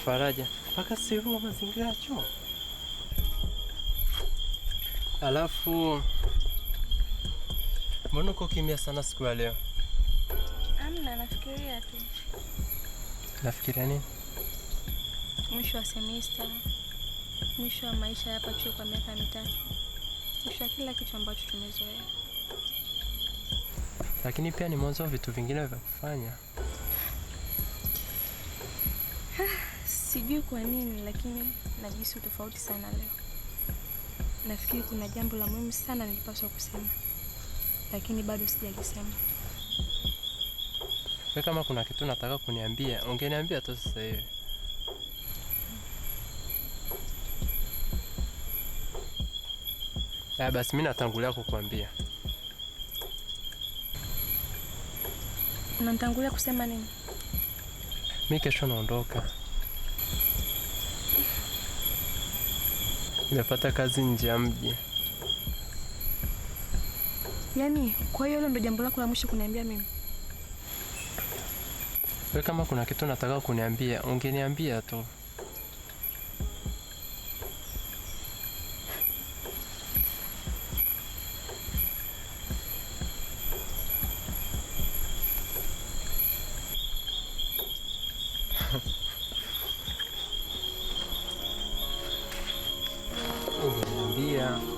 Faraja, mpaka sehemu mazingira ya choo. Alafu mbona uko kimya sana siku ya leo? Amna, nafikiria tu. Nafikiria nini? Mwisho wa semester, mwisho wa maisha hapa chuo kwa miaka 3, mwisho wa kila kitu ambacho tumezoea. Lakini pia ni mwanzo wa vitu vingine vya kufanya. Sijui kwa nini, lakini najihisi tofauti sana leo. Nafikiri kuna jambo la muhimu sana nilipaswa kusema, lakini bado sijalisema. Wewe kama kuna kitu nataka kuniambia, ungeniambia tu sasa hivi. Basi mimi natangulia kukuambia. Unatangulia kusema nini? Mimi kesho naondoka. Nimepata kazi nje ya mji. Yaani, kwa hiyo hilo ndio jambo lako la mwisho kuniambia mimi? Wewe kama kuna kitu nataka kuniambia, ungeniambia tu. Ungeniambia.